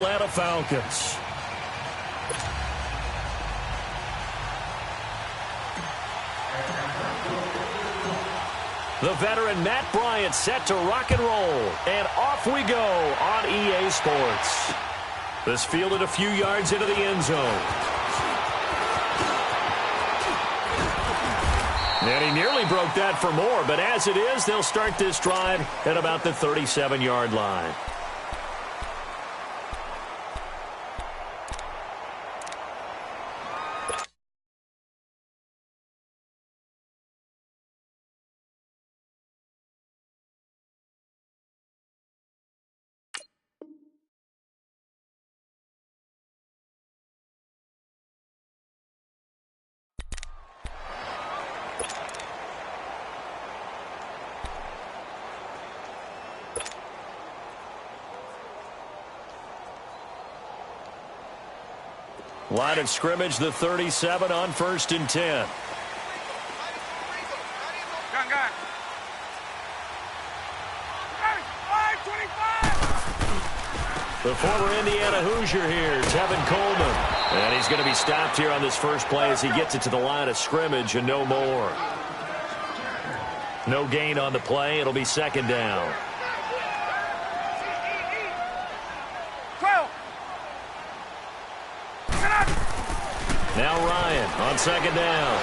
Atlanta Falcons. The veteran Matt Bryant set to rock and roll. And off we go on EA Sports. This fielded a few yards into the end zone. And he nearly broke that for more, but as it is, they'll start this drive at about the 37-yard line. Line of scrimmage, the 37 on 1st and 10. The former Indiana Hoosier here, Tevin Coleman. And he's going to be stopped here on this first play as he gets it to the line of scrimmage and no more. No gain on the play. It'll be 2nd down. Now Ryan on 2nd down.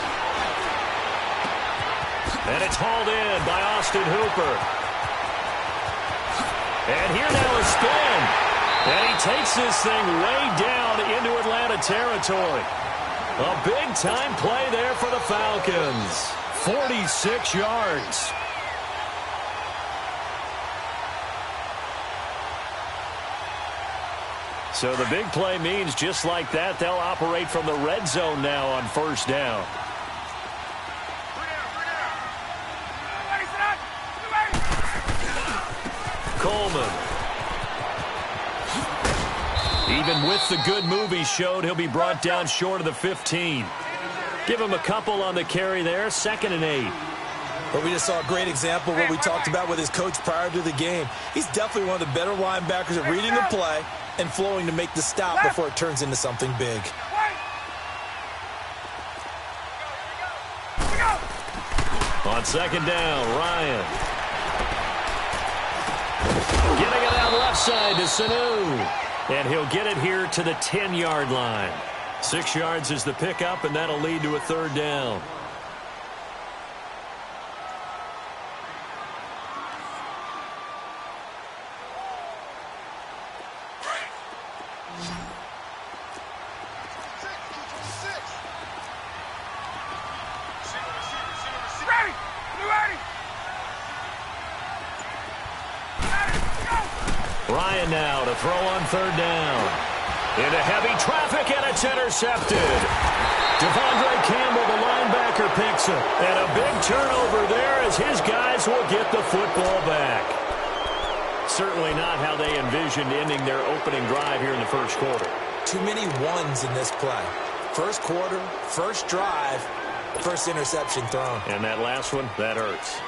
And it's hauled in by Austin Hooper. And here now is spin. And he takes this thing way down into Atlanta territory. A big-time play there for the Falcons. 46 yards. So the big play means just like that, they'll operate from the red zone now on 1st down. Coleman. Even with the good move he showed, he'll be brought down short of the 15. Give him a couple on the carry there, 2nd and 8. But we just saw a great example of what we talked about with his coach prior to the game. He's definitely one of the better linebackers at reading the play and flowing to make the stop before it turns into something big. On 2nd down, Ryan. Getting it out left side to Sanu. And he'll get it here to the 10-yard line. 6 yards is the pickup, and that'll lead to a 3rd down. Ryan now to throw on 3rd down. Into heavy traffic, and it's intercepted. Devondre Campbell, the linebacker, picks it. And a big turnover there as his guys will get the football back. Certainly not how they envisioned ending their opening drive here in the first quarter. Too many ones in this play. First quarter, first drive, first interception thrown. And that last one, that hurts.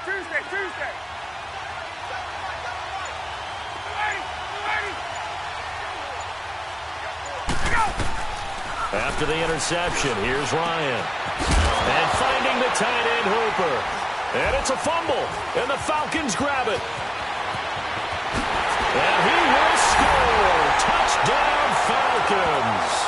Tuesday. After the interception, here's Ryan. And finding the tight end, Hooper. And it's a fumble, and the Falcons grab it. And he will score. Touchdown, Falcons.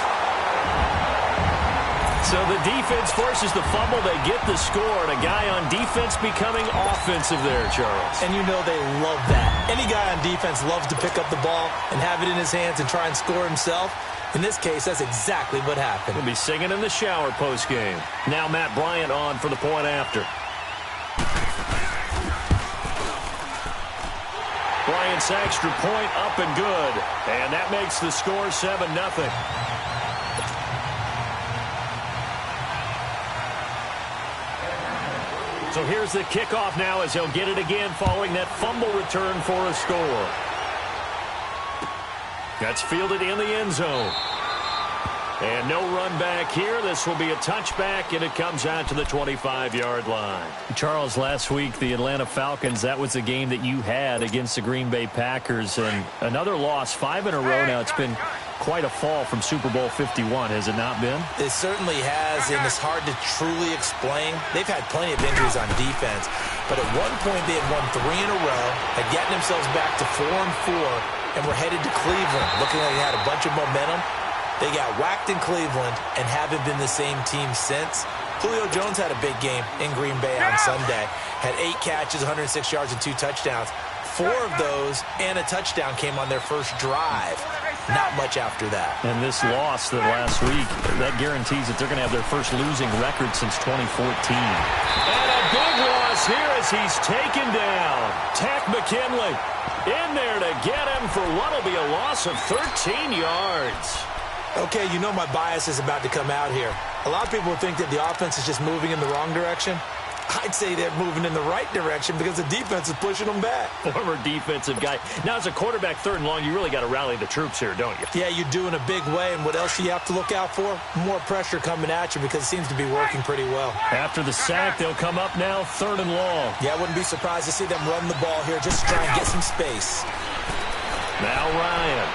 So the defense forces the fumble. They get the score, and a guy on defense becoming offensive there, Charles. And you know they love that. Any guy on defense loves to pick up the ball and have it in his hands and try and score himself. In this case, that's exactly what happened. He'll be singing in the shower post-game. Now Matt Bryant on for the point after. Bryant's extra point up and good. And that makes the score 7-0. So here's the kickoff now as he'll get it again following that fumble return for a score. That's fielded in the end zone. And no run back here. This will be a touchback, and it comes out to the 25-yard line. Charles, last week, the Atlanta Falcons, that was the game that you had against the Green Bay Packers. And another loss, 5 in a row now. It's been quite a fall from Super Bowl 51, has it not been? It certainly has, and it's hard to truly explain. They've had plenty of injuries on defense, but at one point they had won 3 in a row, had gotten themselves back to 4-4, and were headed to Cleveland, looking like they had a bunch of momentum. They got whacked in Cleveland and haven't been the same team since. Julio Jones had a big game in Green Bay on Sunday. Had 8 catches, 106 yards, and 2 touchdowns. 4 of those and a touchdown came on their first drive. Not much after that. And this loss the last week, that guarantees that they're going to have their first losing record since 2014. And a big loss here as he's taken down. Takk McKinley in there to get him for what will be a loss of 13 yards. Okay, you know my bias is about to come out here. A lot of people think that the offense is just moving in the wrong direction. I'd say they're moving in the right direction because the defense is pushing them back. Former defensive guy. Now, as a quarterback, 3rd and long, you really got to rally the troops here, don't you? Yeah, you do in a big way. And what else do you have to look out for? More pressure coming at you because it seems to be working pretty well. After the sack, they'll come up now 3rd and long. Yeah, I wouldn't be surprised to see them run the ball here just to try and get some space. Now Ryan.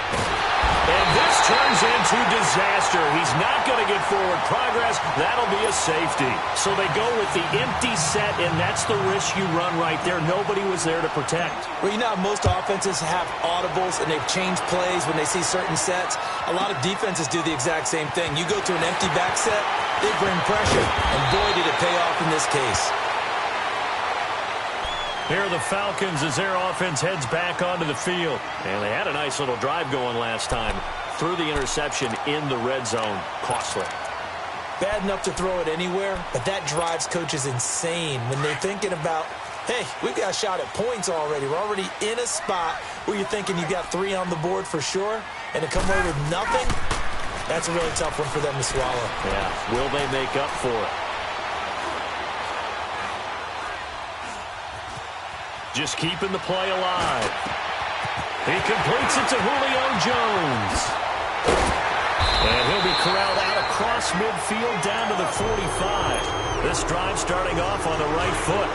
And this turns into disaster. He's not going to get forward progress. That'll be a safety. So they go with the empty set, and that's the risk you run right there. Nobody was there to protect. Well, you know how most offenses have audibles, and they've changed plays when they see certain sets. A lot of defenses do the exact same thing. You go to an empty back set, they bring pressure, and boy, did it pay off in this case. Here are the Falcons as their offense heads back onto the field. And they had a nice little drive going last time. Threw the interception in the red zone. Costly. Bad enough to throw it anywhere, but that drives coaches insane when they're thinking about, hey, we've got a shot at points already. We're already in a spot where you're thinking you've got 3 on the board for sure, and to come away with nothing, that's a really tough one for them to swallow. Yeah, will they make up for it? Just keeping the play alive. He completes it to Julio Jones. And he'll be corralled out across midfield down to the 45. This drive starting off on the right foot.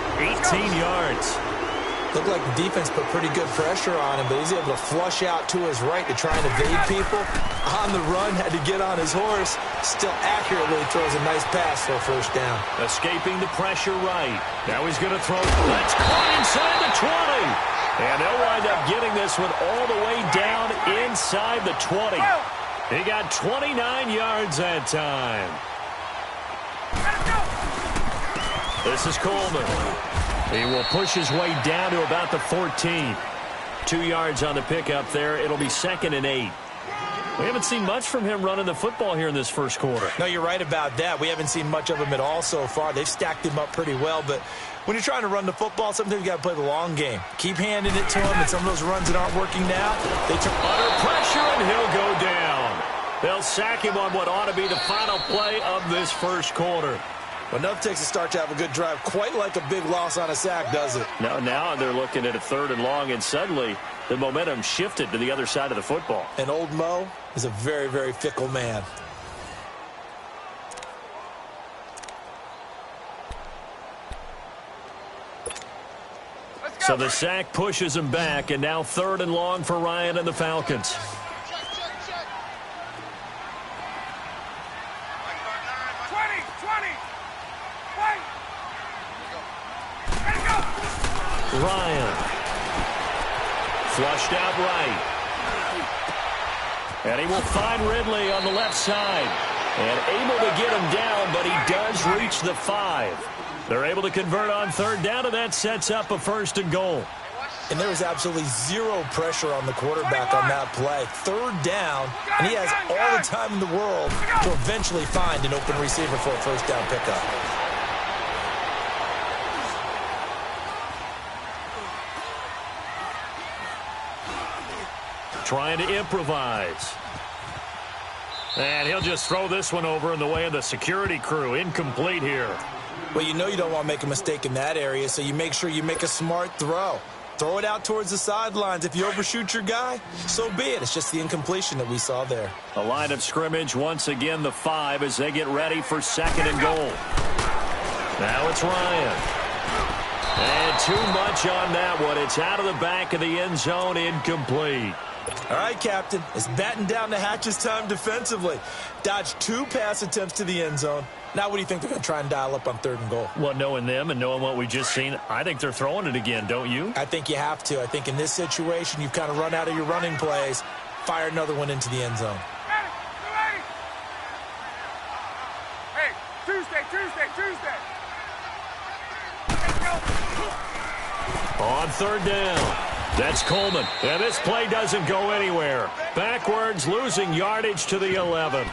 18 yards. Looked like the defense put pretty good pressure on him, but he's able to flush out to his right to try and evade people. On the run, had to get on his horse. Still accurately throws a nice pass for a first down. Escaping the pressure right. Now he's going to throw. That's caught inside the 20. And they'll wind up getting this one all the way down inside the 20. He got 29 yards that time. This is Coleman. He will push his way down to about the 14. 2 yards on the pickup there. It'll be 2nd and 8. We haven't seen much from him running the football here in this first quarter. No, you're right about that. We haven't seen much of him at all so far. They've stacked him up pretty well, but when you're trying to run the football, sometimes you got to play the long game. Keep handing it to him, and some of those runs that aren't working now, they turn under pressure, and he'll go down. They'll sack him on what ought to be the final play of this first quarter. Enough takes to start to have a good drive, quite like a big loss on a sack, does it? Now they're looking at a 3rd and long, and suddenly the momentum shifted to the other side of the football. And old Mo is a very, very fickle man. So the sack pushes him back, and now 3rd and long for Ryan and the Falcons. Ryan. Flushed out right. And he will find Ridley on the left side. And able to get him down, but he does reach the 5. They're able to convert on 3rd down, and that sets up a 1st and goal. And there was absolutely zero pressure on the quarterback on that play. 3rd down, and he has all the time in the world to eventually find an open receiver for a 1st down pickup. Trying to improvise. And he'll just throw this one over in the way of the security crew. Incomplete here. Well, you know you don't want to make a mistake in that area, so you make sure you make a smart throw. Throw it out towards the sidelines. If you overshoot your guy, so be it. It's just the incompletion that we saw there. A line of scrimmage, once again the 5 as they get ready for 2nd and goal. Now it's Ryan. And too much on that one. It's out of the back of the end zone, incomplete. All right, Captain. It's batten down the hatches time defensively. Dodged 2 pass attempts to the end zone. Now what do you think they're going to try and dial up on 3rd and goal? Well, knowing them and knowing what we just seen, I think they're throwing it again, don't you? I think you have to. I think in this situation, you've kind of run out of your running plays. Fire another one into the end zone. Hey, Tuesday. On 3rd down. That's Coleman. And this play doesn't go anywhere. Backwards, losing yardage to the 11.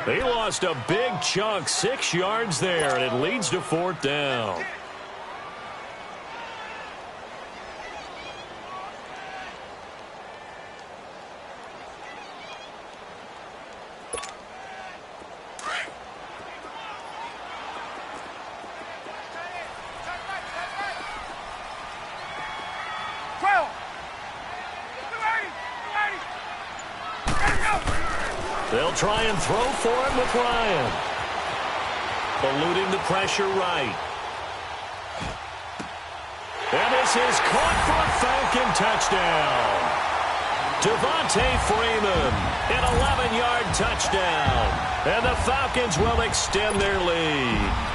He lost a big chunk, 6 yards there, and it leads to 4th down. They'll try and throw for him with Ryan. Eluding the pressure right. And this is caught for a Falcon touchdown. Devontae Freeman, an 11-yard touchdown. And the Falcons will extend their lead.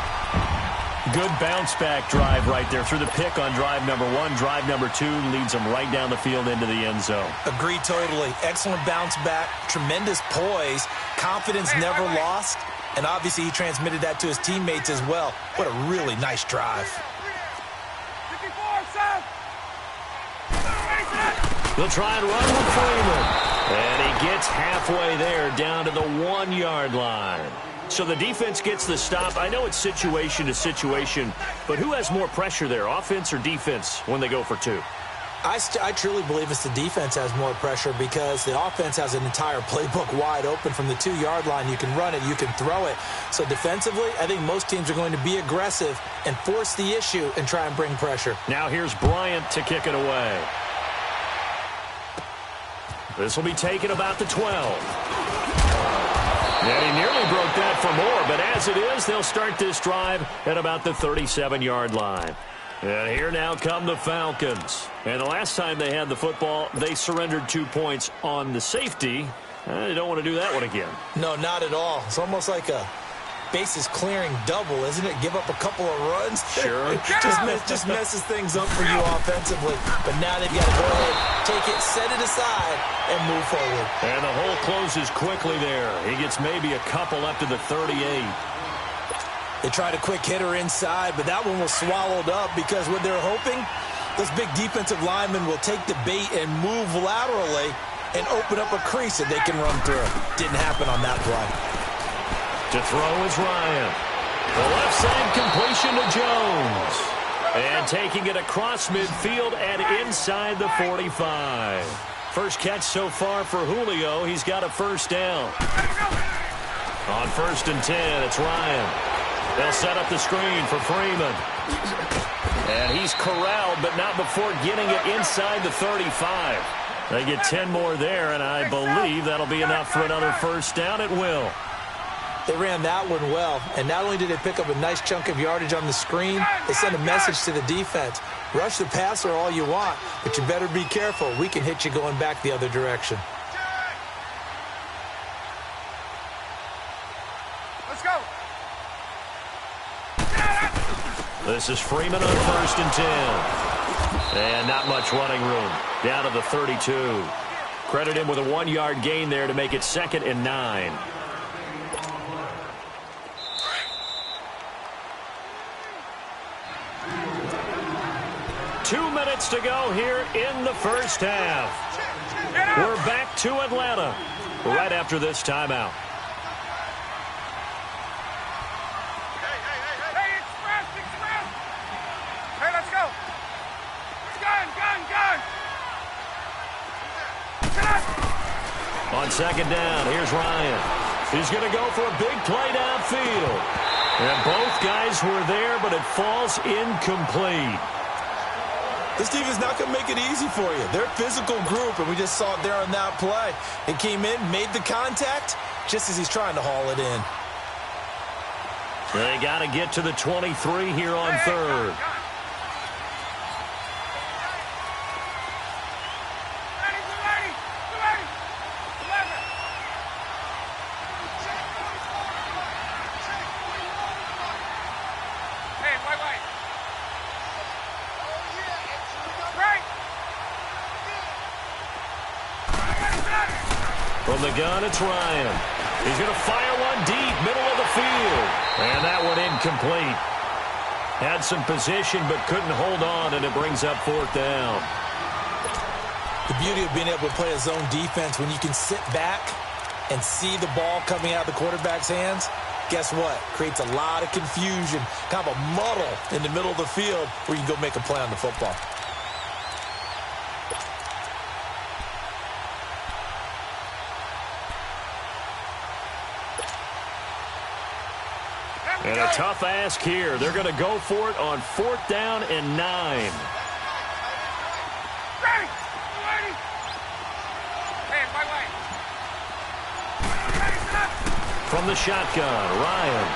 Good bounce-back drive right there through the pick on drive number 1. Drive number 2 leads them right down the field into the end zone. Agree totally. Excellent bounce back, tremendous poise, confidence never lost, and obviously he transmitted that to his teammates as well. What a really nice drive. They'll try and run with Freeman. And he gets halfway there down to the 1-yard line. So the defense gets the stop. I know it's situation to situation, but who has more pressure there, offense or defense, when they go for 2? I truly believe it's the defense has more pressure because the offense has an entire playbook wide open from the 2-yard line. You can run it, you can throw it. So defensively, I think most teams are going to be aggressive and force the issue and try and bring pressure. Now here's Bryant to kick it away. This will be taken about the 12. And he nearly broke that for more, but as it is, they'll start this drive at about the 37-yard line. And here now come the Falcons. And the last time they had the football, they surrendered 2 points on the safety. They don't want to do that one again. No, not at all. It's almost like a bases clearing double, isn't it? Give up a couple of runs. Sure. just messes things up for you offensively. But now they've got to go ahead, take it, set it aside, and move forward. And the hole closes quickly there. He gets maybe a couple up to the 38. They tried a quick hitter inside, but that one was swallowed up because what they're hoping, those big defensive linemen will take the bait and move laterally and open up a crease that they can run through. Didn't happen on that play. To throw is Ryan. The left side completion to Jones. And taking it across midfield and inside the 45. First catch so far for Julio. He's got a 1st down. On 1st and 10, it's Ryan. They'll set up the screen for Freeman. And he's corralled, but not before getting it inside the 35. They get 10 more there, and I believe that'll be enough for another 1st down. It will. They ran that one well, and not only did they pick up a nice chunk of yardage on the screen, they sent a message to the defense. Rush the passer all you want, but you better be careful. We can hit you going back the other direction. Let's go. This is Freeman on 1st and 10. And not much running room. Down to the 32. Credit him with a 1-yard gain there to make it 2nd and 9. Two minutes to go here in the first half. We're back to Atlanta right after this timeout. Hey, express. Hey, let's go. Gun. On 2nd down, here's Ryan. He's going to go for a big play downfield. And both guys were there, but it falls incomplete. This defense is not going to make it easy for you. They're a physical group, and we just saw it there on that play. It came in, made the contact, just as he's trying to haul it in. They got to get to the 23 here on third. From the gun, it's Ryan. He's going to fire one deep, middle of the field. And that one incomplete. Had some position, but couldn't hold on, and it brings up fourth down. The beauty of being able to play a zone defense, when you can sit back and see the ball coming out of the quarterback's hands, guess what? Creates a lot of confusion, kind of a muddle in the middle of the field where you can go make a play on the football. And a tough ask here. They're going to go for it on fourth down and 9. From the shotgun, Ryan.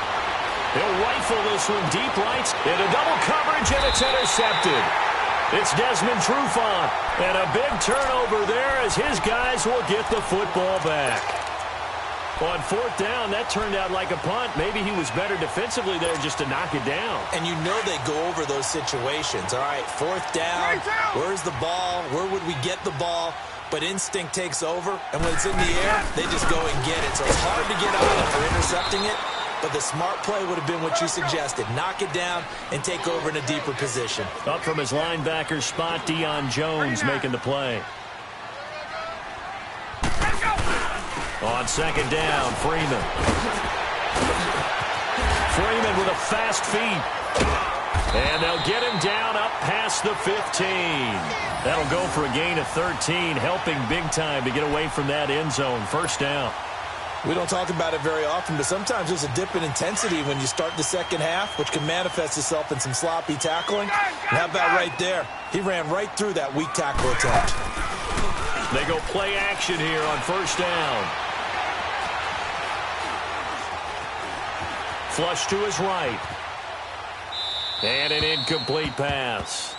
He'll rifle this one deep right into double coverage, and it's intercepted. It's Desmond Trufant. And a big turnover there as his guys will get the football back. On fourth down, that turned out like a punt. Maybe he was better defensively there just to knock it down. And you know they go over those situations. All right, fourth down, where's the ball? Where would we get the ball? But instinct takes over, and when it's in the air, they just go and get it. So it's hard to get out after intercepting it, but the smart play would have been what you suggested. Knock it down and take over in a deeper position. Up from his linebacker spot, Deion Jones making the play. On second down, Freeman. Freeman with a fast feet. And they'll get him down up past the 15. That'll go for a gain of 13, helping big time to get away from that end zone. First down. We don't talk about it very often, but sometimes there's a dip in intensity when you start the second half, which can manifest itself in some sloppy tackling. And how about right there? He ran right through that weak tackle attempt. They go play action here on first down. Flush to his right. And an incomplete pass.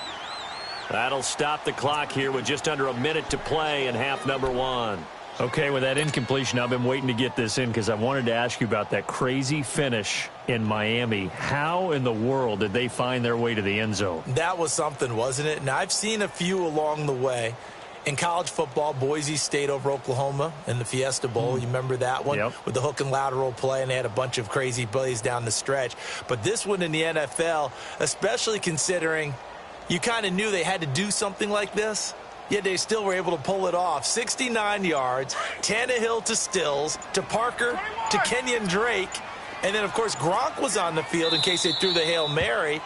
That'll stop the clock here with just under a minute to play in half number 1. Okay, with that incompletion, I've been waiting to get this in because I wanted to ask you about that crazy finish in Miami. How in the world did they find their way to the end zone? That was something, wasn't it? And I've seen a few along the way. In college football, Boise State over Oklahoma in the Fiesta Bowl. You remember that one? Yep. With the hook and lateral play, and they had a bunch of crazy plays down the stretch. But this one in the NFL, especially considering you kind of knew they had to do something like this, yet they still were able to pull it off. 69 yards, Tannehill to Stills, to Parker, to Kenyon Drake. And then, of course, Gronk was on the field in case they threw the Hail Mary.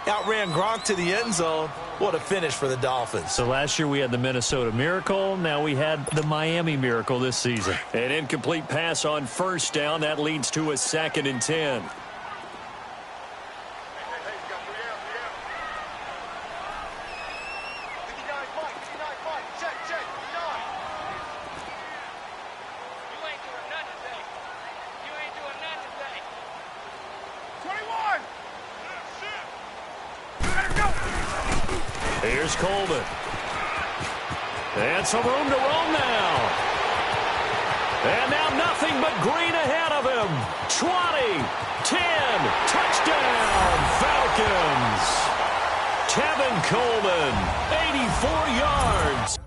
Outran Gronk to the end zone. What a finish for the Dolphins. So last year we had the Minnesota Miracle. Now we had the Miami Miracle this season. An incomplete pass on first down. That leads to a 2nd and 10. Here's Coleman. And some room to roam now. And now nothing but green ahead of him. 20, 10, touchdown, Falcons. Tevin Coleman, 84 yards.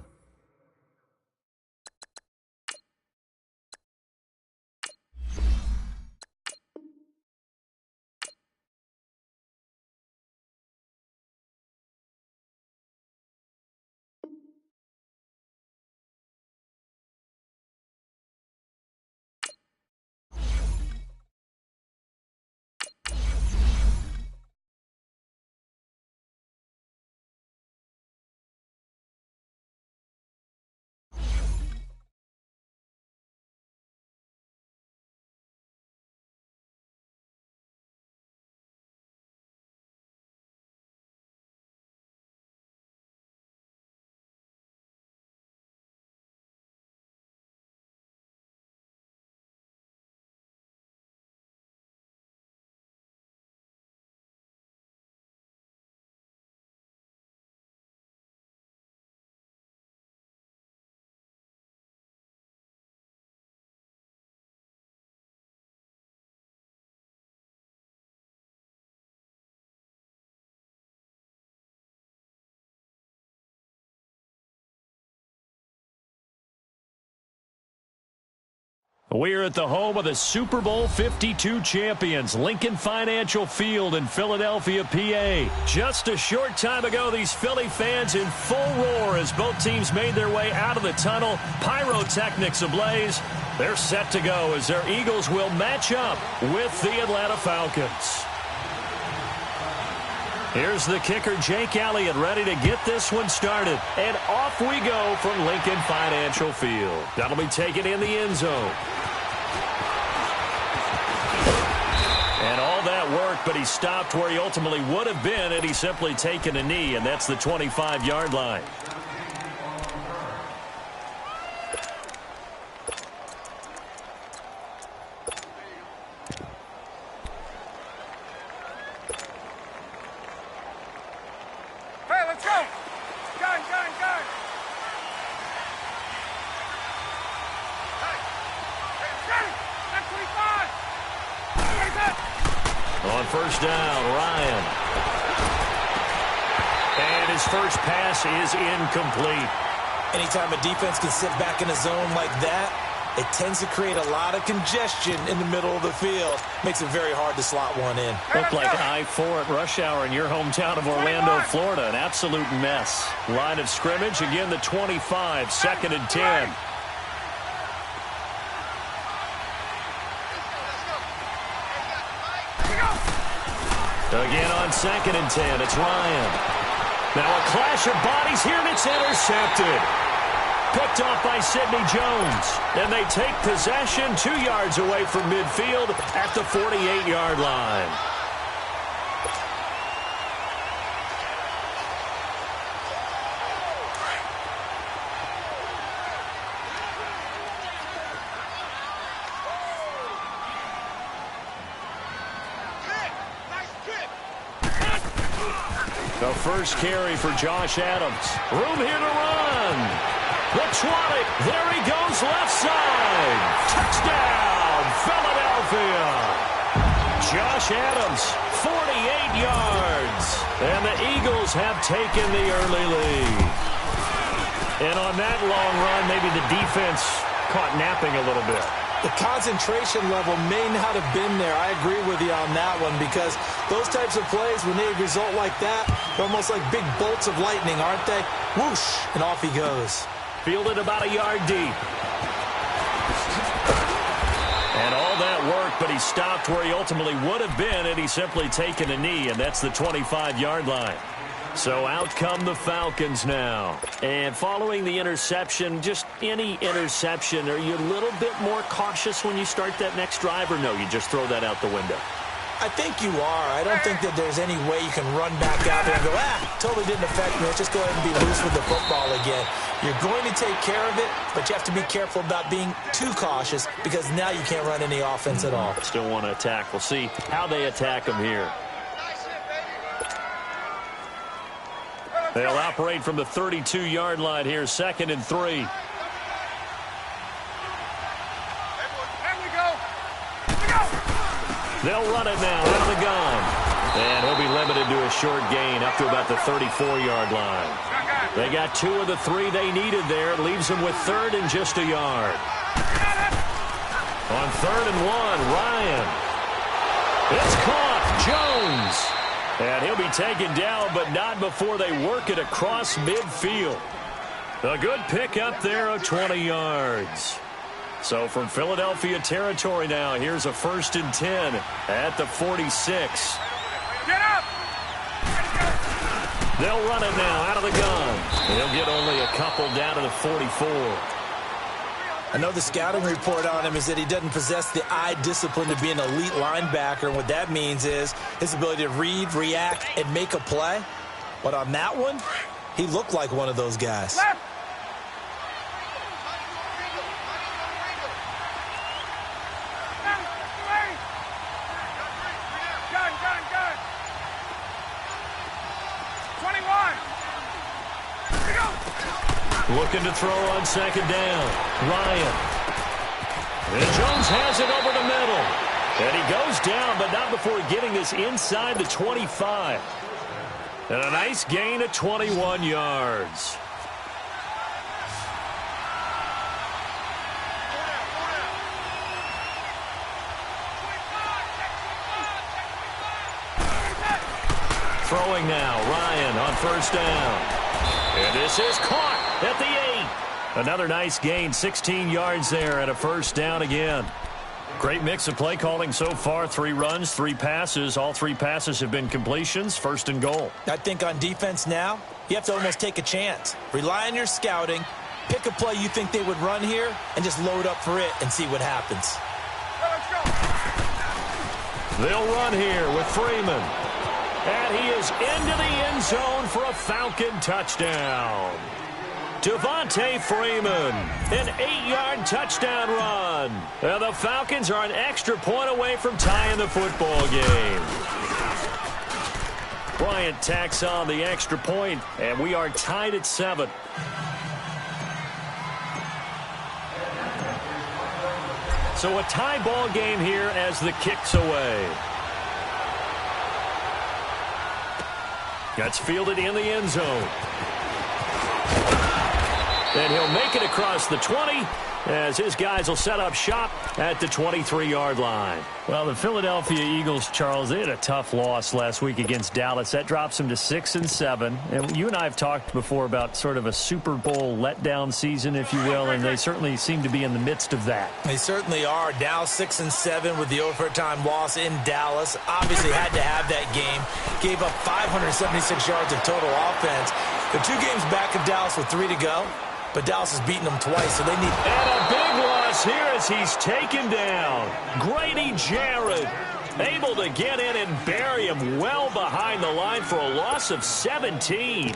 We're at the home of the Super Bowl 52 champions, Lincoln Financial Field in Philadelphia, PA. Just a short time ago, these Philly fans in full roar as both teams made their way out of the tunnel. Pyrotechnics ablaze. They're set to go as their Eagles will match up with the Atlanta Falcons. Here's the kicker, Jake Elliott, ready to get this one started. And off we go from Lincoln Financial Field. That'll be taken in the end zone. And all that work, but he stopped where he ultimately would have been had he simply taken a knee, and that's the 25-yard line. Hey, let's go! Gun! On first down, Ryan. And his first pass is incomplete. Anytime a defense can sit back in a zone like that, it tends to create a lot of congestion in the middle of the field. Makes it very hard to slot one in. Looked like I-4 at rush hour in your hometown of Orlando, Florida. An absolute mess. Line of scrimmage, again the 25, 2nd and 10. Again on 2nd and 10, it's Ryan. Now a clash of bodies here, and it's intercepted. Picked off by Sidney Jones. And they take possession 2 yards away from midfield at the 48-yard line. The first carry for Josh Adams. Room here to run. The 20. There he goes, left side. Touchdown, Philadelphia. Josh Adams, 48 yards. And the Eagles have taken the early lead. And on that long run, maybe the defense caught napping a little bit. The concentration level may not have been there. I agree with you on that one, because those types of plays, when they result like that, they're almost like big bolts of lightning, aren't they? Whoosh, and off he goes. Fielded about a yard deep. And all that work, but he stopped where he ultimately would have been had he simply taken a knee, and that's the 25-yard line. So out come the Falcons now. And following the interception, just any interception, are you a little bit more cautious when you start that next drive, or no, you just throw that out the window? I think you are. I don't think that there's any way you can run back out there and go, totally didn't affect me. Let's just go ahead and be loose with the football again. You're going to take care of it, but you have to be careful about being too cautious, because now you can't run any offense at all. Still want to attack. We'll see how they attack him here. They'll operate from the 32-yard line here, 2nd and 3. There we go. They'll run it now out of the gun. And he'll be limited to a short gain up to about the 34-yard line. They got 2 of the 3 they needed there. It leaves them with 3rd and just a yard. On 3rd and 1, Ryan. It's caught. Jones. And he'll be taken down, but not before they work it across midfield. A good pickup there of 20 yards. So from Philadelphia territory now, here's a 1st and 10 at the 46. Get up! They'll run it now out of the gun. He'll get only a couple down to the 44. I know the scouting report on him is that he doesn't possess the eye discipline to be an elite linebacker, and what that means is his ability to read, react, and make a play. But on that one, he looked like one of those guys. Left! Gun! 21! Here we go! Looking to throw on 2nd down. Ryan. And Jones has it over the middle. And he goes down, but not before getting this inside the 25. And a nice gain of 21 yards. Throwing now, Ryan on first down. And this is caught at the 8. Another nice gain, 16 yards there and a first down again. Great mix of play calling so far. 3 runs, 3 passes. All 3 passes have been completions. First and goal. I think on defense now, you have to almost take a chance. Rely on your scouting. Pick a play you think they would run here and just load up for it and see what happens. They'll run here with Freeman. And he is into the end zone for a Falcon touchdown. Devontae Freeman, an 8-yard touchdown run. And the Falcons are an extra point away from tying the football game. Bryant tacks on the extra point, and we are tied at 7. So a tie ball game here as the kick's away. That's fielded in the end zone. And he'll make it across the 20 as his guys will set up shop at the 23-yard line. Well, the Philadelphia Eagles, Charles, they had a tough loss last week against Dallas. That drops them to 6-7. And you and I have talked before about sort of a Super Bowl letdown season, if you will, and they certainly seem to be in the midst of that. They certainly are. Now 6-7 with the overtime loss in Dallas. Obviously had to have that game. Gave up 576 yards of total offense. They're 2 games back of Dallas with 3 to go. But Dallas has beaten them twice, so they need... And a big loss here as he's taken down. Grady Jarrett able to get in and bury him well behind the line for a loss of 17.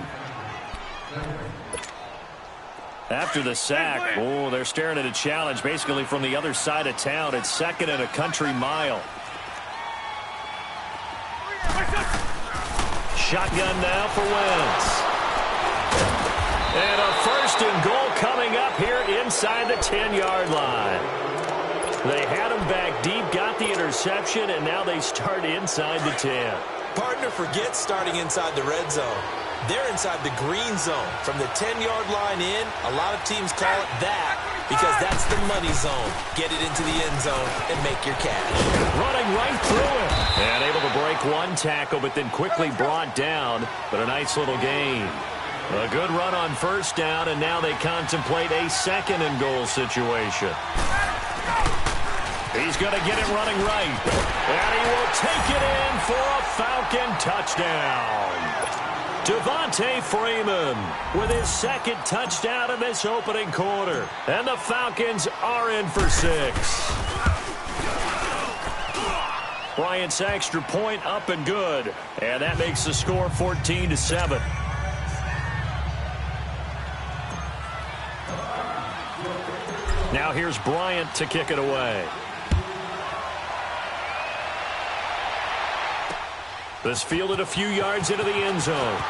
After the sack, oh, they're staring at a challenge basically from the other side of town. It's 2nd and a country mile. Shotgun now for Wentz. And a first and goal coming up here inside the 10-yard line. They had him back deep, got the interception, and now they start inside the 10. Partner forgets starting inside the red zone. They're inside the green zone. From the 10-yard line in, a lot of teams call it that because that's the money zone. Get it into the end zone and make your cash. Running right through it. And able to break 1 tackle, but then quickly brought down. But a nice little gain. A good run on first down, and now they contemplate a 2nd and goal situation. He's going to get it running right. And he will take it in for a Falcon touchdown. Devontae Freeman with his 2nd touchdown in this opening quarter. And the Falcons are in for 6. Bryant's extra point up and good. And that makes the score 14-7. Now here's Bryant to kick it away. This fielded a few yards into the end zone.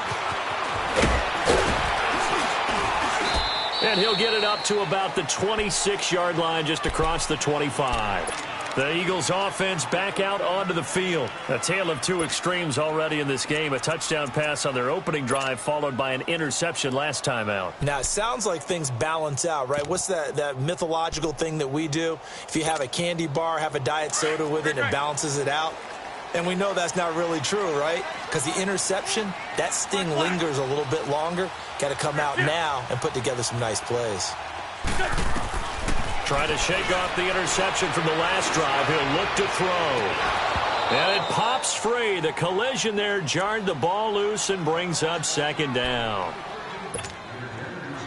And he'll get it up to about the 26-yard line just across the 25. The Eagles offense back out onto the field. A tale of 2 extremes already in this game. A touchdown pass on their opening drive followed by an interception last time out. Now, it sounds like things balance out, right? What's that mythological thing that we do? If you have a candy bar, have a diet soda with it, it balances it out. And we know that's not really true, right? Because the interception, that sting lingers a little bit longer. Got to come out now and put together some nice plays. Trying to shake off the interception from the last drive. He'll look to throw. And it pops free. The collision there jarred the ball loose and brings up 2nd down.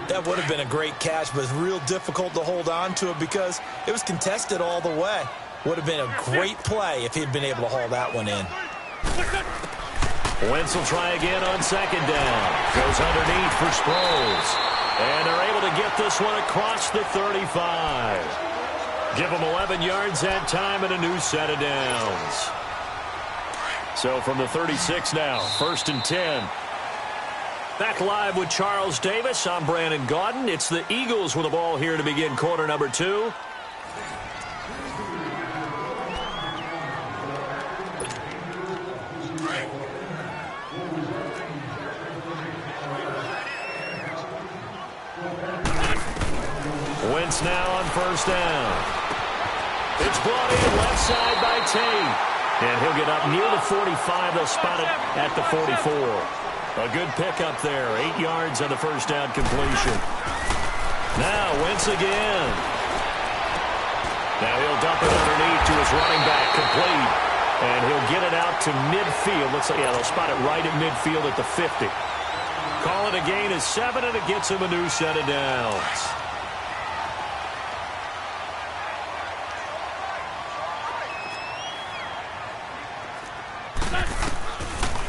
That would have been a great catch, but it's real difficult to hold on to it because it was contested all the way. Would have been a great play if he'd been able to haul that one in. Wentz will try again on 2nd down. Goes underneath for Sproles. And they're able to get this one across the 35. Give them 11 yards that time and a new set of downs. So from the 36 now, 1st and 10. Back live with Charles Davis. I'm Brandon Gaudin. It's the Eagles with the ball here to begin quarter number 2. Wentz now on first down. It's brought in left side by Tate. And he'll get up near the 45. They'll spot it at the 44. A good pickup there. 8 yards on the first down completion. Now Wentz again. Now he'll dump it underneath to his running back, complete. And he'll get it out to midfield. Looks like, yeah, they'll spot it right at midfield at the 50. Call it a gain of 7, and it gets him a new set of downs.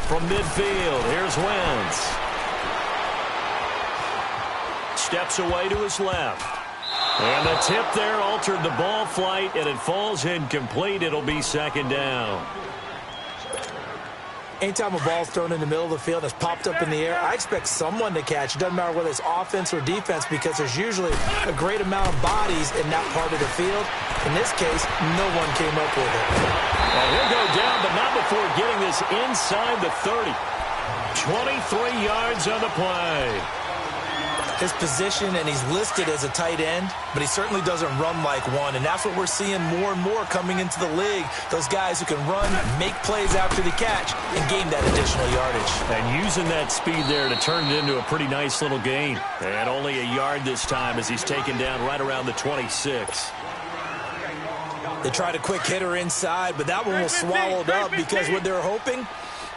From midfield, here's Wentz. Steps away to his left. And the tip there altered the ball flight, and it falls incomplete. It'll be second down. Anytime a ball's thrown in the middle of the field and it's popped up in the air, I expect someone to catch. It doesn't matter whether it's offense or defense, because there's usually a great amount of bodies in that part of the field. In this case, no one came up with it. And he'll go down, but not before getting this inside the 30. 23 yards on the play. His position, and he's listed as a tight end, but he certainly doesn't run like one, and that's what we're seeing more and more coming into the league. Those guys who can run, make plays after the catch, and gain that additional yardage. And using that speed there to turn it into a pretty nice little gain. And only a yard this time as he's taken down right around the 26. They tried a quick hitter inside, but that one was swallowed up because what they're hoping,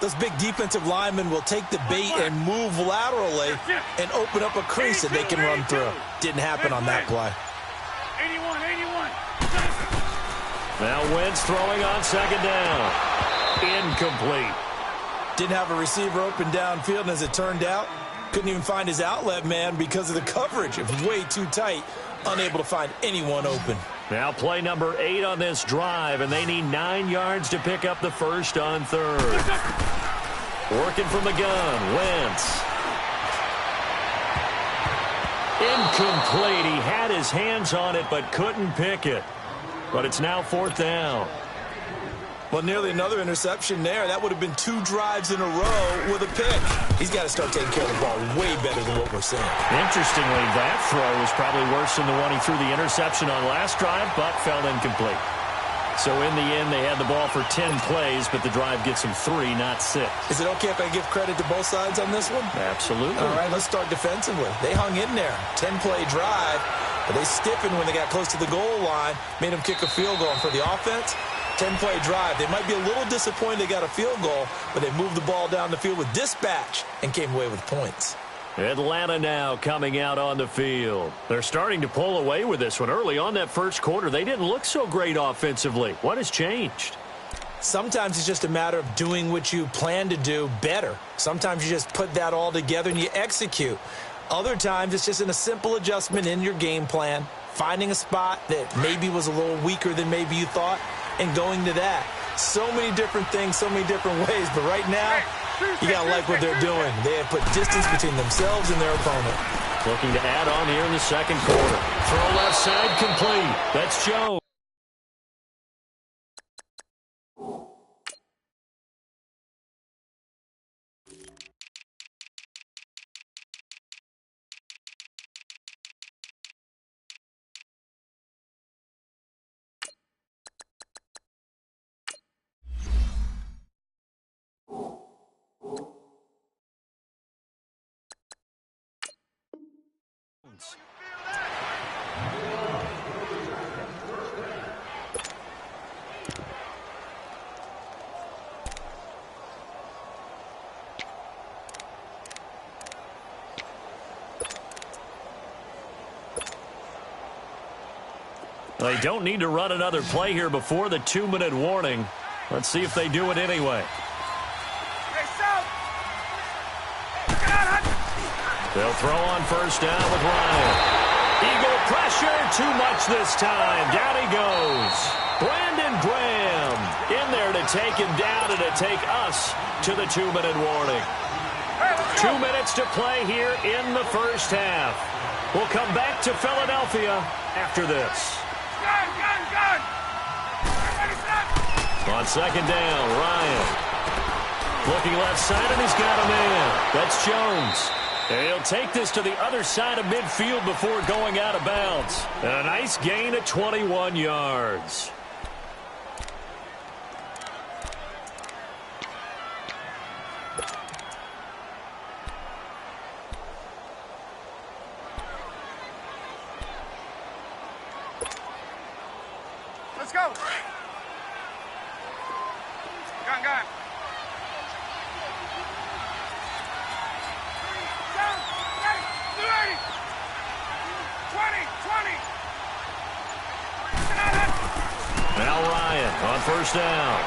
those big defensive linemen will take the bait and move laterally and open up a crease that they can run through. Didn't happen on that play. 81. Now Wentz throwing on second down. Incomplete. Didn't have a receiver open downfield, and as it turned out, couldn't even find his outlet man because of the coverage. It was way too tight, unable to find anyone open. Now play number 8 on this drive, and they need 9 yards to pick up the first on third. Working from the gun, Wentz. Incomplete. He had his hands on it but couldn't pick it. But it's now fourth down. Well, nearly another interception there. That would have been 2 drives in a row with a pick. He's got to start taking care of the ball way better than what we're seeing. Interestingly, that throw was probably worse than the one he threw the interception on last drive, but fell incomplete. So in the end, they had the ball for 10 plays, but the drive gets them 3, not 6. Is it okay if I give credit to both sides on this one? Absolutely. All right, let's start defensively. They hung in there. 10-play drive, but they stiffened when they got close to the goal line, made them kick a field goal. And for the offense, 10-play drive. They might be a little disappointed they got a field goal, but they moved the ball down the field with dispatch and came away with points. Atlanta now coming out on the field. They're starting to pull away with this one. Early on that first quarter, they didn't look so great offensively. What has changed? Sometimes it's just a matter of doing what you plan to do better. Sometimes you just put that all together and you execute. Other times it's just in a simple adjustment in your game plan, finding a spot that maybe was a little weaker than maybe you thought, and going to that. So many different things, so many different ways, but right now, you got to like what they're doing. They have put distance between themselves and their opponent. Looking to add on here in the second quarter. Throw left side complete. That's Jones. They don't need to run another play here before the 2-minute warning. Let's see if they do it anyway. They'll throw on first down with Ryan. Eagle pressure, too much this time. Down he goes. Brandon Graham in there to take him down and to take us to the 2-minute warning. 2 minutes to play here in the first half. We'll come back to Philadelphia after this. On second down, Ryan. Looking left side, and he's got a man. That's Jones. And he'll take this to the other side of midfield before going out of bounds. And a nice gain of 21 yards. Let's go. Gun. 20. Now Ryan on first down.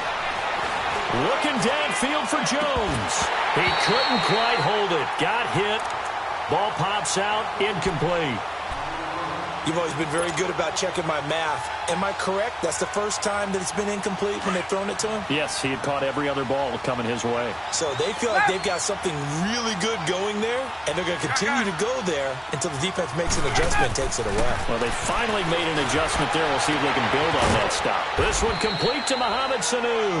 Looking downfield for Jones. He couldn't quite hold it. Got hit. Ball pops out. Incomplete. You've always been very good about checking my math. Am I correct? That's the first time that it's been incomplete when they've thrown it to him? Yes, he had caught every other ball coming his way. So they feel like they've got something really good going there, and they're going to continue to go there until the defense makes an adjustment and takes it away. Well, they finally made an adjustment there. We'll see if they can build on that stop. This one complete to Mohamed Sanu.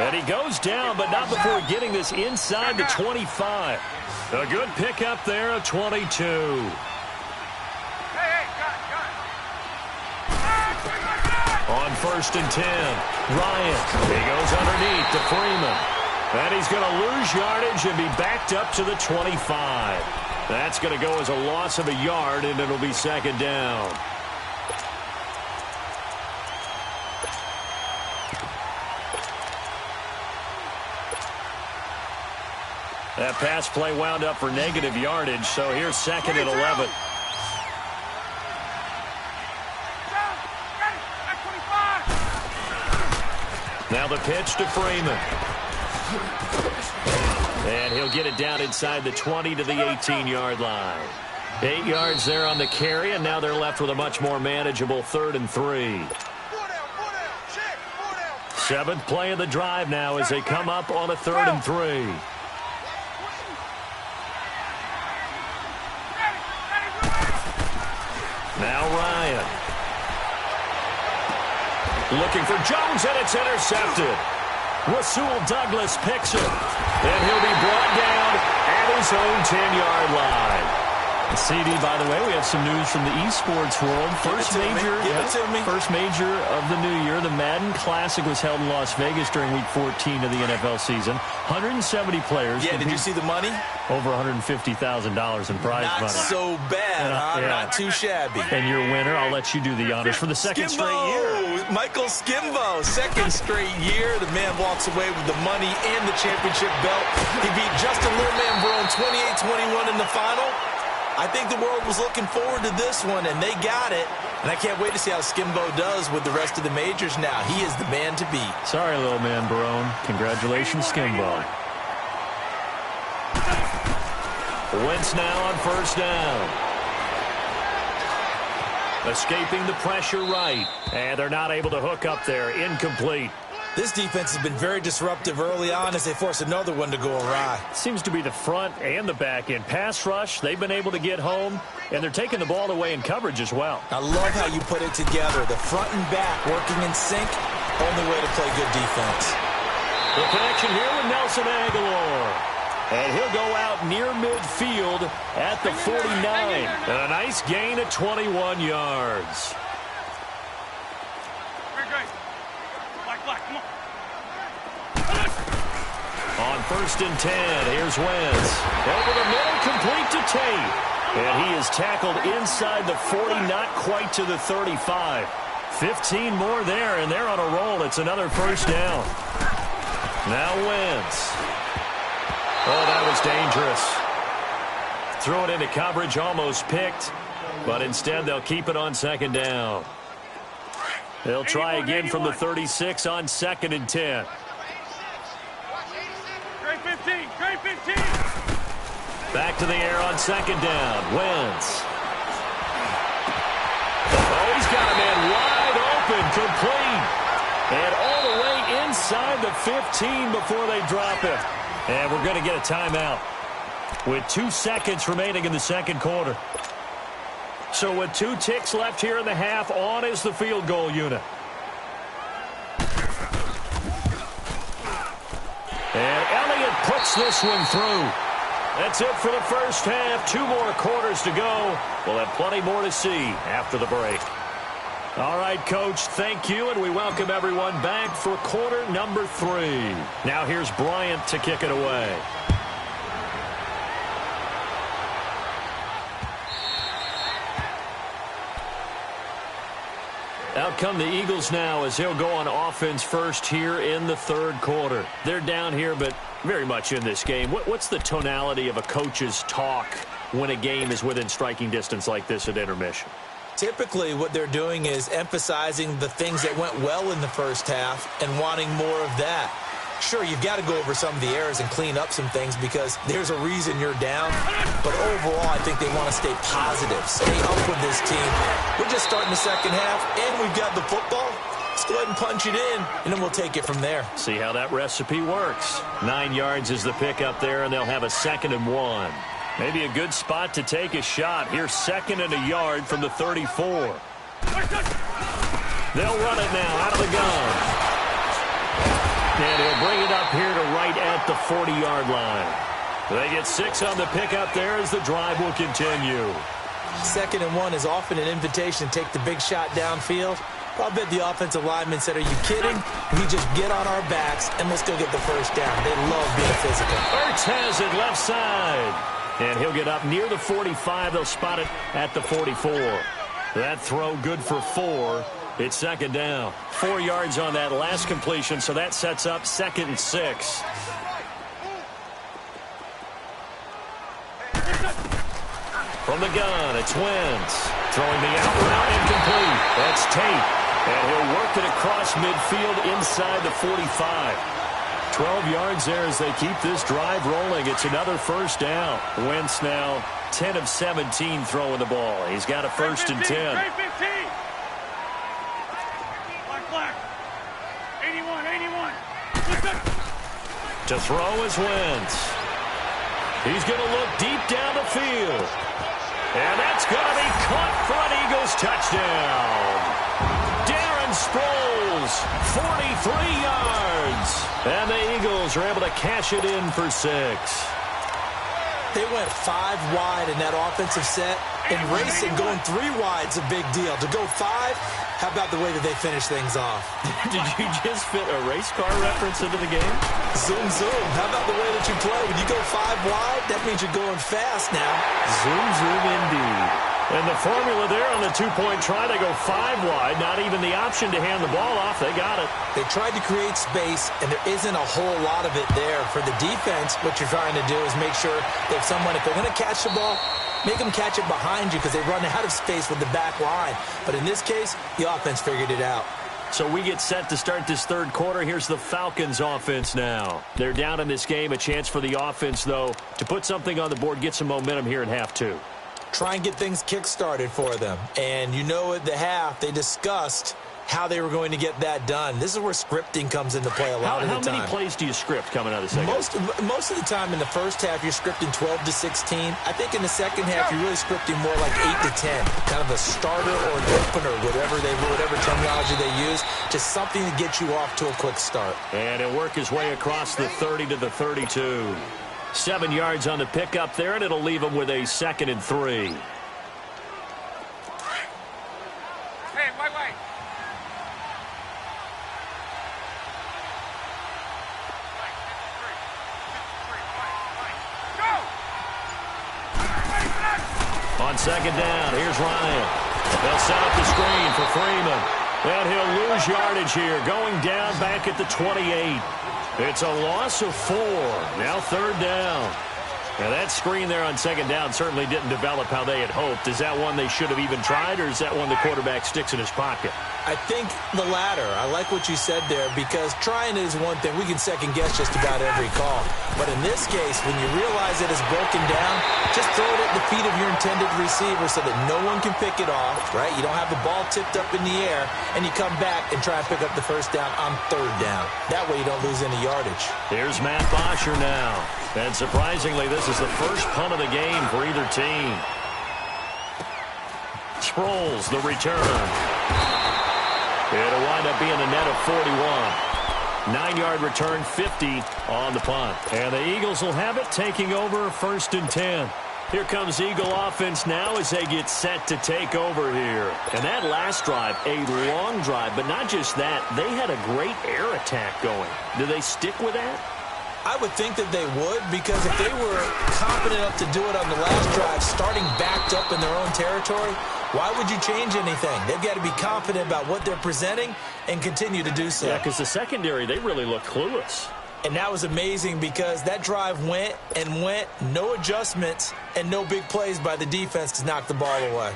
And he goes down, but not before getting this inside the 25. A good pickup there of 22. On first and 10, Ryan. He goes underneath to Freeman. And he's going to lose yardage and be backed up to the 25. That's going to go as a loss of a yard, and it'll be second down. That pass play wound up for negative yardage, so here's second and 11. Now the pitch to Freeman. And he'll get it down inside the 20 to the 18-yard line. 8 yards there on the carry, and now they're left with a much more manageable 3rd and 3. Seventh play of the drive now as they come up on a 3rd and 3. Now Ryan. Looking for Jones, and it's intercepted. Rasul Douglas picks it, and he'll be brought down at his own 10-yard line. CD, by the way, we have some news from the esports world. First major of the new year, the Madden Classic was held in Las Vegas during Week 14 of the NFL season. 170 players. Yeah, did you see the money? Over $150,000 in prize money. Not so bad, huh? Yeah. Not too shabby. And your winner, I'll let you do the honors for the second straight year. Michael Skimbo, second straight year. The man walks away with the money and the championship belt. He beat Justin Little Man Brown 28-21 in the final. I think the world was looking forward to this one, and they got it. And I can't wait to see how Skimbo does with the rest of the majors now. He is the man to beat. Sorry, little man Barone. Congratulations, Skimbo. Wentz now on first down. Escaping the pressure right. And they're not able to hook up there. Incomplete. This defense has been very disruptive early on as they force another one to go awry. Seems to be the front and the back end. Pass rush, they've been able to get home, and they're taking the ball away in coverage as well. I love how you put it together. The front and back working in sync, only way to play good defense. The connection here with Nelson Aguilar. And he'll go out near midfield at the 49. And a nice gain of 21 yards. On first and 10, here's Wentz. Over the middle, complete to Tate. And he is tackled inside the 40, not quite to the 35. 15 more there, and they're on a roll. It's another first down. Now Wentz. Oh, that was dangerous. Threw it into coverage, almost picked. But instead, they'll keep it on second down. They'll try again from the 36 on second and 10. Great 15. Back to the air on second down. Wentz. Oh, he's got a man wide open, complete. And all the way inside the 15 before they drop him. And we're going to get a timeout with 2 seconds remaining in the second quarter. So with 2 ticks left here in the half, on is the field goal unit. And Elliott puts this one through. That's it for the first half. 2 more quarters to go. We'll have plenty more to see after the break. All right, Coach, thank you, and we welcome everyone back for quarter number 3. Now here's Bryant to kick it away. Out come the Eagles now as he'll go on offense first here in the third quarter. They're down here, but very much in this game. What's the tonality of a coach's talk when a game is within striking distance like this at intermission? Typically, what they're doing is emphasizing the things that went well in the first half and wanting more of that. Sure, you've got to go over some of the errors and clean up some things because there's a reason you're down. But overall, I think they want to stay positive, stay up with this team. We're just starting the second half, and we've got the football. Let's go ahead and punch it in, and then we'll take it from there. See how that recipe works. 9 yards is the pickup there, and they'll have a 2nd and 1. Maybe a good spot to take a shot. Here's 2nd and a yard from the 34. They'll run it now out of the gun. And he'll bring it up here to right at the 40-yard line. They get 6 on the pickup there as the drive will continue. 2nd and 1 is often an invitation to take the big shot downfield. I bet the offensive lineman said, are you kidding? We just get on our backs and let's go get the first down. They love being physical. Ertz has it left side. And he'll get up near the 45. They'll spot it at the 44. That throw good for 4. It's 2nd down. 4 yards on that last completion, so that sets up 2nd and 6. From the gun, it's Wentz. Throwing the out route incomplete. That's Tate. And he'll work it across midfield inside the 45. 12 yards there as they keep this drive rolling. It's another first down. Wentz now 10 of 17 throwing the ball. He's got a 1st and 10. To throw is Wentz. He's going to look deep down the field. And that's going to be caught for an Eagles touchdown. Darren Sproles, 43 yards. And the Eagles are able to cash it in for 6. They went 5 wide in that offensive set. In racing, going 3 wide's a big deal. To go 5, how about the way that they finish things off? Did you just fit a race car reference into the game? Zoom, zoom. How about the way that you play? When you go 5 wide, that means you're going fast now. Zoom, zoom indeed. And the formula there on the 2-point try, they go 5 wide. Not even the option to hand the ball off. They got it. They tried to create space, and there isn't a whole lot of it there. For the defense, what you're trying to do is make sure that if they're going to catch the ball, make them catch it behind you because they run out of space with the back line. But in this case, the offense figured it out. So we get set to start this third quarter. Here's the Falcons offense now. They're down in this game. A chance for the offense, though, to put something on the board, get some momentum here in half 2. Try and get things kick-started for them. And you know at the half, they discussed how they were going to get that done. This is where scripting comes into play a lot of the time. How many plays do you script coming out of the second half? Most of the time in the first half, you're scripting 12 to 16. I think in the second half, you're really scripting more like 8 to 10. Kind of a starter or an opener, whatever terminology they use. Just something to get you off to a quick start. And he'll work his way across the 30 to the 32. 7 yards on the pickup there, and it'll leave him with a 2nd and 3. Hey, wait. On 2nd down, here's Ryan. They'll set up the screen for Freeman. And he'll lose yardage here, going down back at the 28. It's a loss of 4. Now 3rd down. Now that screen there on 2nd down certainly didn't develop how they had hoped. Is that one they should have even tried, or is that one the quarterback sticks in his pocket? I think the latter. I like what you said there because trying is one thing. We can second-guess just about every call. But in this case, when you realize it is broken down, just throw it at the feet of your intended receiver so that no one can pick it off, right? You don't have the ball tipped up in the air, and you come back and try and pick up the first down on 3rd down. That way you don't lose any yardage. Here's Matt Bosher now. And surprisingly, this is the first punt of the game for either team. Sproles, the return. It'll wind up being a net of 41. 9-yard return, 50 on the punt. And the Eagles will have it, taking over 1st and 10. Here comes Eagle offense now as they get set to take over here. And that last drive, a long drive, but not just that. They had a great air attack going. Do they stick with that? I would think that they would, because if they were confident enough to do it on the last drive, starting backed up in their own territory, Why would you change anything? They've got to be confident about what they're presenting and continue to do so. Yeah, because the secondary, they really look clueless. And that was amazing because that drive went and went, no adjustments, and no big plays by the defense to knock the ball away.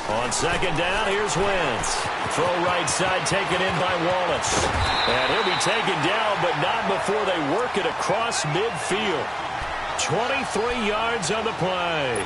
On second down, here's Wentz. Throw right side taken in by Wallace. And he'll be taken down, but not before they work it across midfield. 23 yards on the play.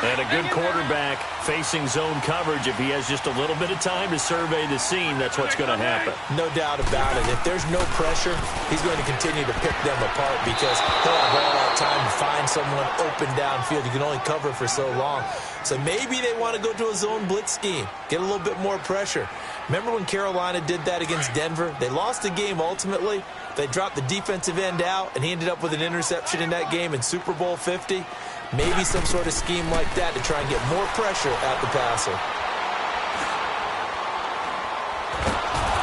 And a good quarterback facing zone coverage. If he has just a little bit of time to survey the scene, that's what's going to happen. No doubt about it. If there's no pressure, he's going to continue to pick them apart because he'll have all that time to find someone open downfield. You can only cover for so long. So maybe they want to go to a zone blitz scheme, get a little bit more pressure. Remember when Carolina did that against Denver? They lost the game ultimately. They dropped the defensive end out, and he ended up with an interception in that game in Super Bowl 50. Maybe some sort of scheme like that to try and get more pressure at the passer.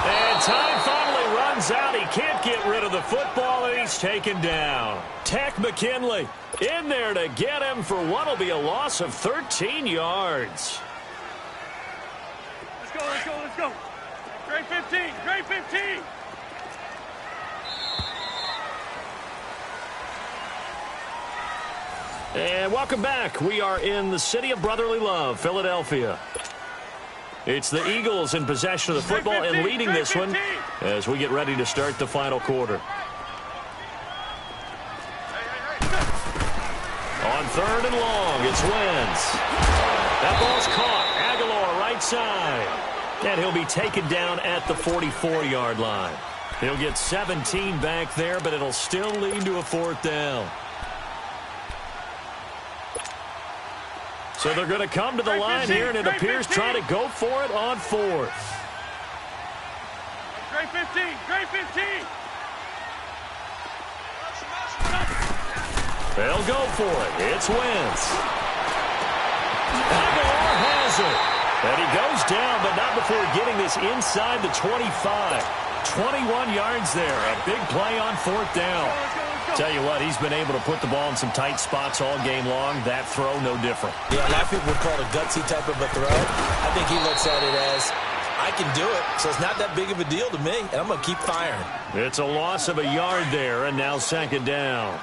And time finally runs out. He can't get rid of the football, and he's taken down. Tech McKinley in there to get him for what will be a loss of 13 yards. Let's go, let's go, let's go. Grade 15, grade 15. And welcome back. We are in the city of brotherly love, Philadelphia. It's the Eagles in possession of the football and leading this one as we get ready to start the final quarter. On third and long, it's Wentz. That ball's caught. Aguilar right side. And he'll be taken down at the 44-yard line. He'll get 17 back there, but it'll still lead to a fourth down. So they're going to come to the line here, and it appears trying to go for it on fourth. Grade 15, grade 15. They'll go for it. It's Wentz. Aguilar has it. And he goes down, but not before getting this inside the 25. 21 yards there. A big play on fourth down. Tell you what, he's been able to put the ball in some tight spots all game long. That throw, no different. Yeah, a lot of people would call it a gutsy type of a throw. I think he looks at it as, I can do it, so it's not that big of a deal to me, and I'm going to keep firing. It's a loss of a yard there, and now second down.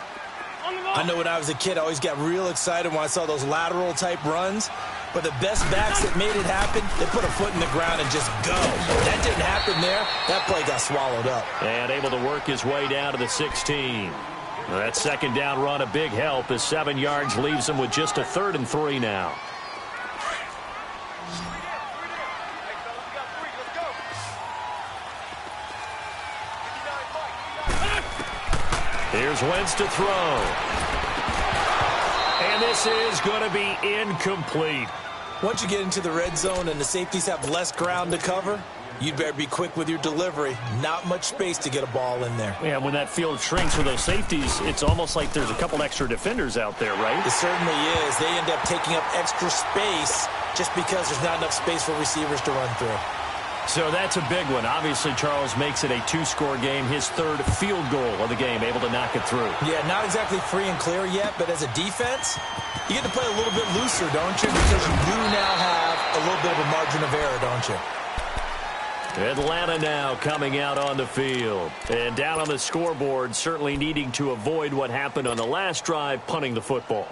I know when I was a kid, I always got real excited when I saw those lateral type runs. But the best backs that made it happen, they put a foot in the ground and just go. That didn't happen there. That play got swallowed up. And able to work his way down to the 16. That second down run, a big help as 7 yards leaves him with just a 3rd and 3 now. Here's Wentz to throw. And this is going to be incomplete. Once you get into the red zone and the safeties have less ground to cover, you'd better be quick with your delivery. Not much space to get a ball in there. Yeah, when that field shrinks with those safeties, it's almost like there's a couple extra defenders out there, right? It certainly is. They end up taking up extra space just because there's not enough space for receivers to run through. So that's a big one. Obviously, Charles makes it a 2-score game. His 3rd field goal of the game, able to knock it through. Yeah, not exactly free and clear yet, but as a defense, you get to play a little bit looser, don't you? Because you do now have a little bit of a margin of error, don't you? Atlanta now coming out on the field. And down on the scoreboard, certainly needing to avoid what happened on the last drive, punting the football.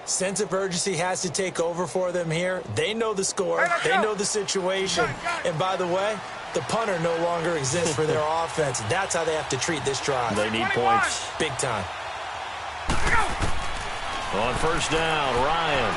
Sense of urgency has to take over for them here. They know the score. They know the situation. And by the way, the punter no longer exists for their offense. That's how they have to treat this drive. They need points. Big time. On first down, Ryan.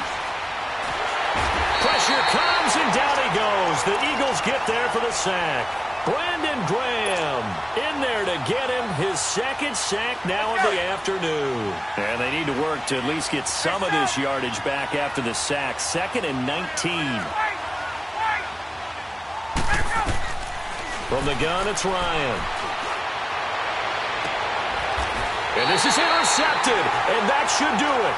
Pressure comes, and down he goes. The Eagles get there for the sack. Brandon Graham in there to get him his 2nd sack now of the afternoon. And they need to work to at least get some of this yardage back after the sack. 2nd and 19. From the gun, it's Ryan. And this is intercepted, and that should do it.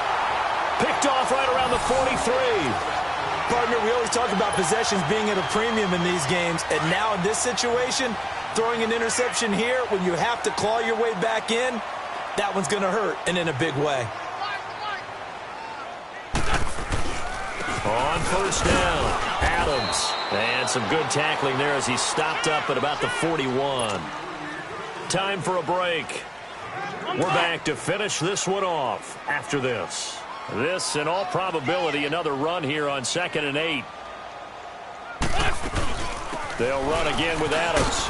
Picked off right around the 43. Partner, we always talk about possessions being at a premium in these games, and now in this situation, Throwing an interception here when you have to claw your way back in, that one's going to hurt, and in a big way. On first down, Adams. And some good tackling there as he stopped up at about the 41. Time for a break. We're back to finish this one off after this. This, in all probability, another run here on 2nd and 8. They'll run again with Adams.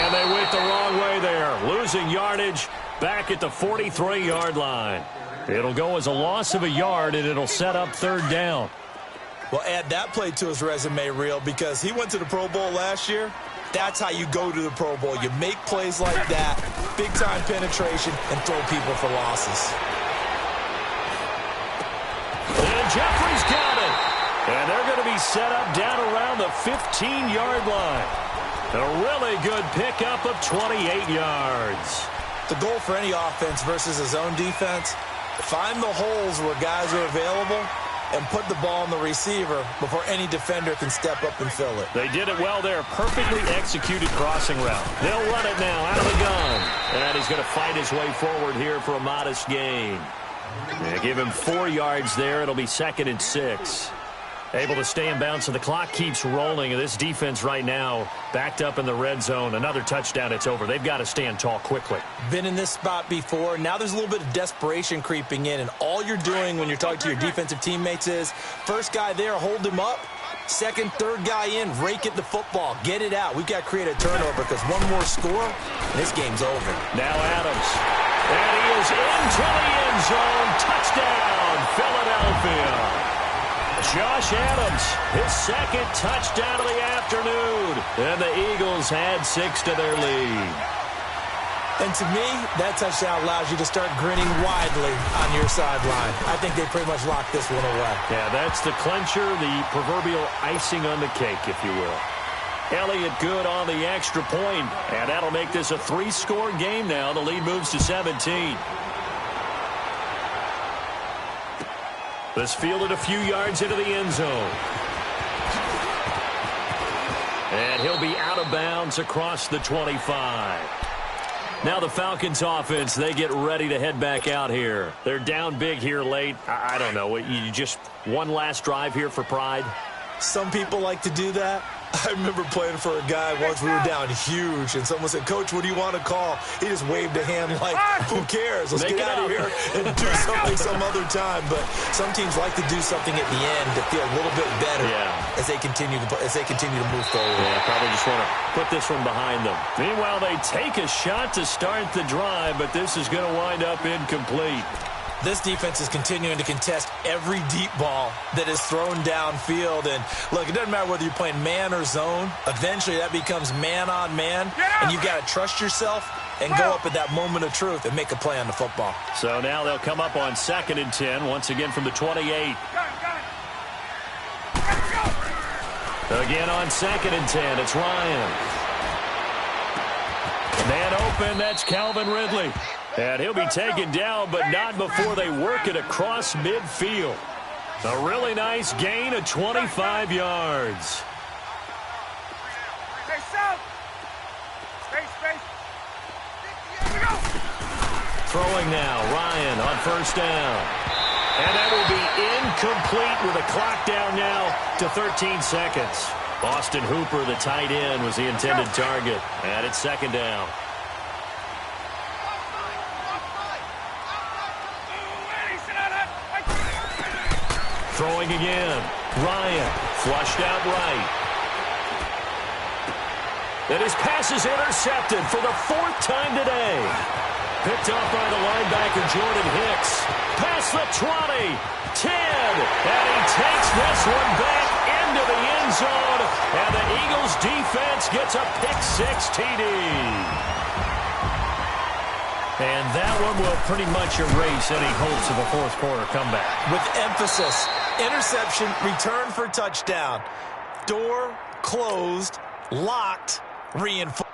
And they went the wrong way there. Losing yardage back at the 43-yard line. It'll go as a loss of a yard, and it'll set up 3rd down. Well, add that play to his resume reel because he went to the Pro Bowl last year. That's how you go to the Pro Bowl. You make plays like that, big-time penetration, and throw people for losses. And Jeffrey's got it. And they're going to be set up down around the 15-yard line. A really good pickup of 28 yards. The goal for any offense versus a zone defense, find the holes where guys are available and put the ball on the receiver before any defender can step up and fill it. They did it well there. Perfectly executed crossing route. They'll run it now out of the gun. And he's going to fight his way forward here for a modest gain. They give him 4 yards there. It'll be 2nd and 6. Able to stay in bounds, so the clock keeps rolling. And this defense right now backed up in the red zone. Another touchdown, it's over. They've got to stand tall quickly. Been in this spot before. Now there's a little bit of desperation creeping in. And all you're doing when you're talking to your defensive teammates is, first guy there, hold him up. Second, third guy in, rake at the football. Get it out. We've got to create a turnover because one more score, and this game's over. Now Adams. And he is into the end zone. Touchdown, Philadelphia. Josh Adams, his 2nd touchdown of the afternoon. And the Eagles add 6 to their lead. And to me, that touchdown allows you to start grinning widely on your sideline. I think they pretty much locked this one away. Yeah, that's the clincher, the proverbial icing on the cake, if you will. Elliott good on the extra point, and that'll make this a 3-score game now. The lead moves to 17. This fielded a few yards into the end zone. And he'll be out of bounds across the 25. Now the Falcons offense, they get ready to head back out here. They're down big here late. I don't know. You just one last drive here for pride? Some people like to do that. I remember playing for a guy once. We were down huge, and someone said, "Coach, what do you want to call?" He just waved a hand like, "Who cares? Let's get out of here and do something some other time." But some teams like to do something at the end to feel a little bit better as they continue to move forward. Yeah, probably just want to put this one behind them. Meanwhile, they take a shot to start the drive, but this is going to wind up incomplete. This defense is continuing to contest every deep ball that is thrown downfield. And, look, it doesn't matter whether you're playing man or zone. Eventually, that becomes man-on-man, and you've got to trust yourself and go up at that moment of truth and make a play on the football. So now they'll come up on 2nd and 10, once again from the 28. Again on 2nd and 10, it's Ryan. Man open, that's Calvin Ridley. And he'll be taken down, but not before they work it across midfield. A really nice gain of 25 yards. Throwing now, Ryan on first down. And that will be incomplete with a clock down now to 13 seconds. Austin Hooper, the tight end, was the intended target. And it's 2nd down. Throwing again. Ryan flushed out right. And his pass is intercepted for the 4th time today. Picked up by the linebacker Jordan Hicks. Past the 20, 10, and he takes this one back into the end zone. And the Eagles defense gets a pick-6 TD. And that one will pretty much erase any hopes of a 4th quarter comeback. With emphasis, interception, return for touchdown. Door closed, locked, reinforced.